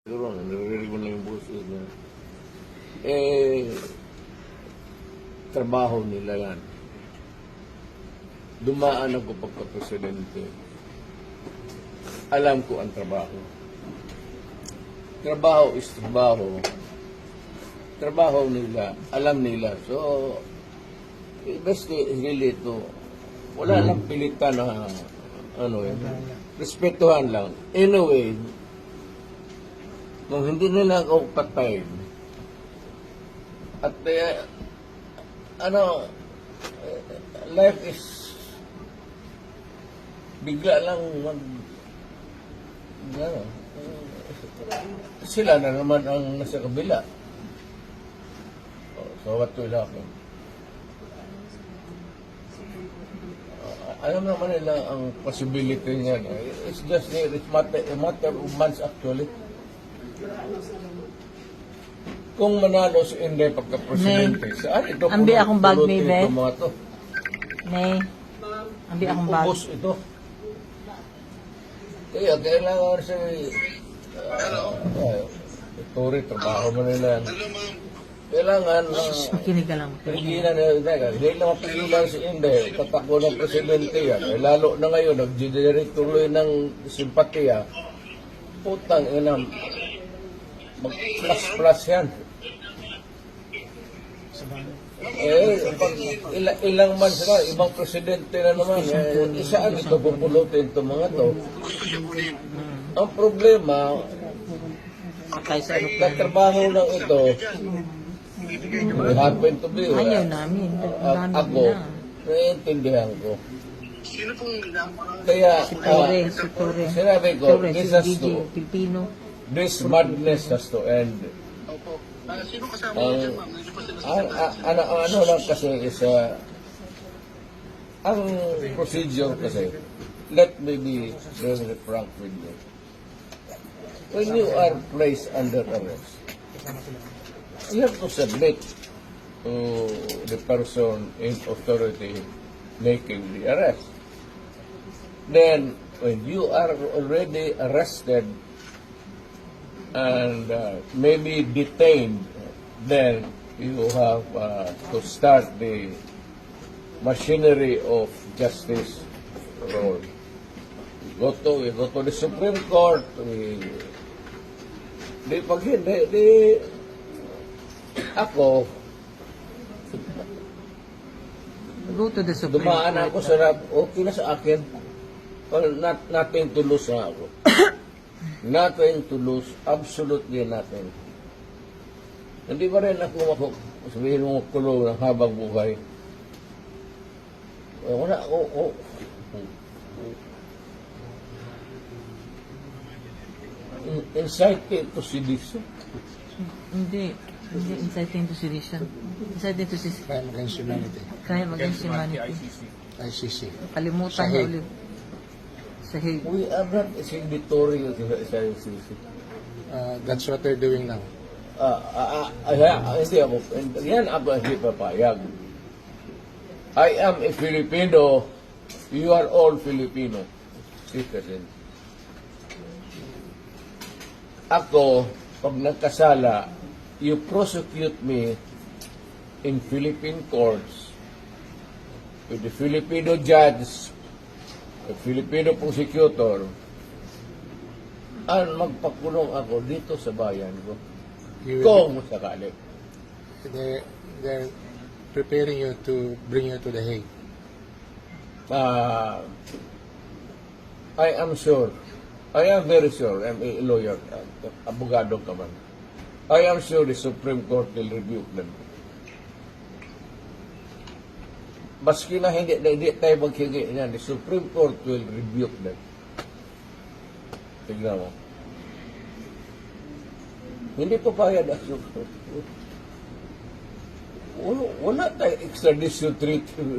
Siguro, naririnig mo na yung boses na, trabaho nila yan. Dumaan ako pagka-presidente. Alam ko ang trabaho. Trabaho is trabaho. Trabaho nila, alam nila. So, best really to, wala lang pilitan na, respetuhan lang. Anyway, kung hindi nila ako patayin, at life is bigla lang sila na naman ang nasa kabila. So what will happen? Alam naman nila ang possibility niyan. It's just a matter of months actually. Kung manalo si Inday pagka-presidente, saan ito ambi akong bag ni Beth. Ito mga to? Nay, ambi akong bag. Ubos ito. Kaya kailangan si Tori, trabaho mo nila. Kailangan Makinig ka lang. pigilan nila. Hindi lang mapigilan si Inday. Tatakbo ng presidente yan. Lalo na ngayon, nag-generate tuloy ng simpatiya. Putang ina, mag-plus-plus yan. Pag ilang man sila, ibang presidente na naman. Saan ito pupulutin itong mga to? Ang problema, katrabaho lang ito, we happen to be, Ayaw namin. ako, naiintindihan ko. Kaya, Si Tore. sinabi ko, Tore, this si has DJ, to, Pilipino. this madness has to end. Sino kasama mo dyan, ma'am? Hindi pa sila Ano lang kasi is, ang procedure kasi, let me be very frank with you. When you are placed under arrest, you have to submit to the person in authority making the arrest. Then, when you are already arrested and maybe detained, then you have to start the machinery of justice role. We go to the Supreme Court. Ako, Go to the Supreme dumaan Court. ako sa okay na sa akin. Well, nothing to lose na ako. Nothing to lose. Absolutely nothing. Hindi ba rin ako sabihin mo kulong ng habang buhay? Wala ako. Incited to sedition. Hindi. Hindi inciting to sedition. Inciting to sedition. Crime against humanity. Crime against humanity. ICC. Kalimutan Sa na Hague. ulit. Sa Hague. We are not signatory sa ICC. That's what they're doing now. Hindi ako. Yan ako hindi papayag. I am a Filipino. You are all Filipino citizen. Ako, pag nagkasala, you prosecute me in Philippine courts with the Filipino judge, the Filipino prosecutor, at magpakulong ako dito sa bayan ko. Kung sakali. They're preparing you to bring you to the Hague. I am sure. I am very sure. I'm a lawyer. Abogado ka man. I am sure the Supreme Court will rebuke them. Baski na hindi tayo maghingi niyan, the Supreme Court will rebuke them. Tignan mo. Hindi pa bayad ang Supreme Court. Wala tayo extradition treaty.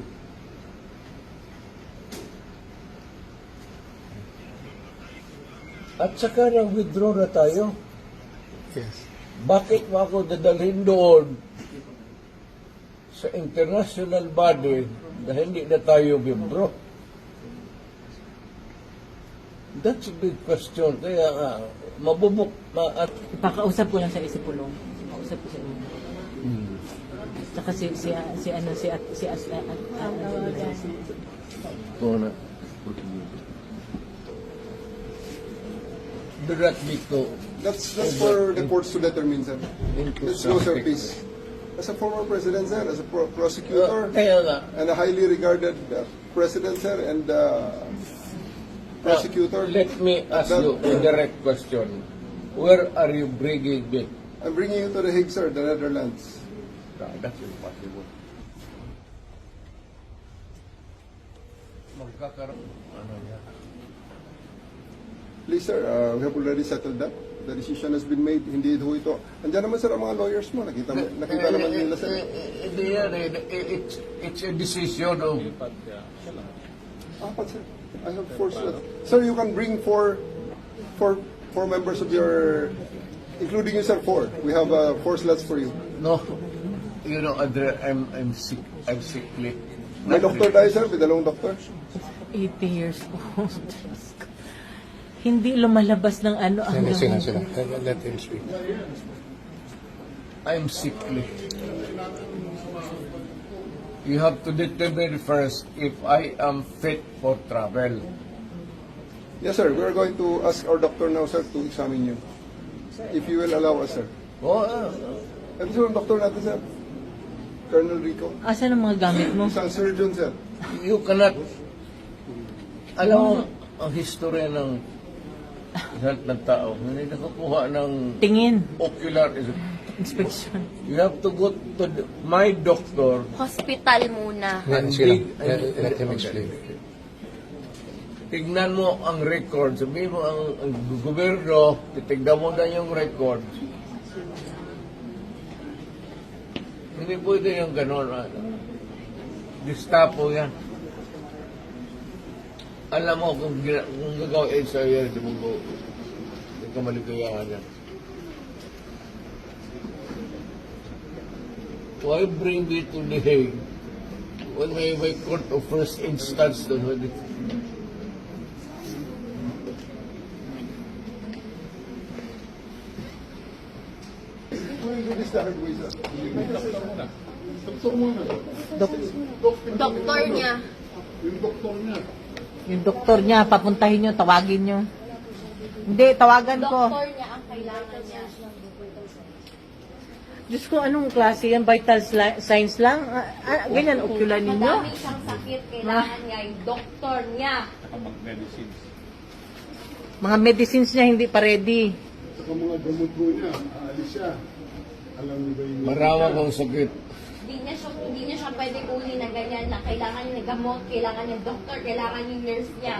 At saka na-withdraw na tayo. Yes. Bakit mo ako dadalhin doon sa international body na hindi na tayo membro? That's a big question. Kaya nga, mabubuk, Ipakausap ko lang sa Isipulong. Ipakausap ko sa inyo. Saka Ito na. Do not need to That's for the courts to determine, sir. into Let's go, sir, something. please. As a former president, sir, as a prosecutor, Kaya nga, and a highly regarded president, sir, and prosecutor, let me ask you a direct question. Where are you bringing it? I'm bringing you to the Hague, sir, the Netherlands. That's impossible. Magkakaroon. Ano yan? Please, sir, we have already settled that. The decision has been made. Hindi ho ito. Andiyan naman, sir, ang mga lawyers mo. Nakita naman nila, sir. Hindi yan. It's a decision of... Apat, sir. I have four slots. Sir, you can bring four members of your, including you, sir, four. We have 4 slots for you. No. You know, Andre, I'm sick. I'm sickly. May doktor tayo, sir. May dalawang doktor. 80 years old. Hindi lumalabas ng ano ang Sila, gamot. sila. Let him speak. I'm sickly. You have to determine first if I am fit for travel. Yes, sir. We're going to ask our doctor now, sir, to examine you. If you will allow us, sir. Oh, Ito, sir, ang doktor natin, sir. Colonel Rico. Asan ang mga gamit mo? Isang surgeon, sir. you cannot... Alam mo, ang history ng health ng tao, hindi nakakuha ng Tingin. ocular. Inspection. You have to go to my doctor. Hospital muna. Let him explain. Tignan mo ang record. Sabihin mo ang gobyerno, titignan mo na yung record. Hindi pwede yung gano'n. Gestapo yan. Alam mo kung gagawin sa iyo, hindi ka maligayahan yan. Why bring me to The Hague when may court of first instance doon? We'll do this the hard way, sir. Doktor niya. Yung doktor niya, papuntahin nyo, tawagin nyo. Hindi, tawagan ko. Doktor niya ang kailangan niya. Diyos ko, anong klase yan? Vital signs lang? Ganyan, ocular ninyo? Madami siyang sakit. Kailangan niya yung doktor niya. Mga medicines niya hindi pa ready. Saka mga gamot mo niya, aalis siya. Alam niyo ba yung... Maraming kong sakit. Hindi niya siya pwede kunin na ganyan na kailangan niya ng gamot, kailangan niya doktor, kailangan niya nurse niya.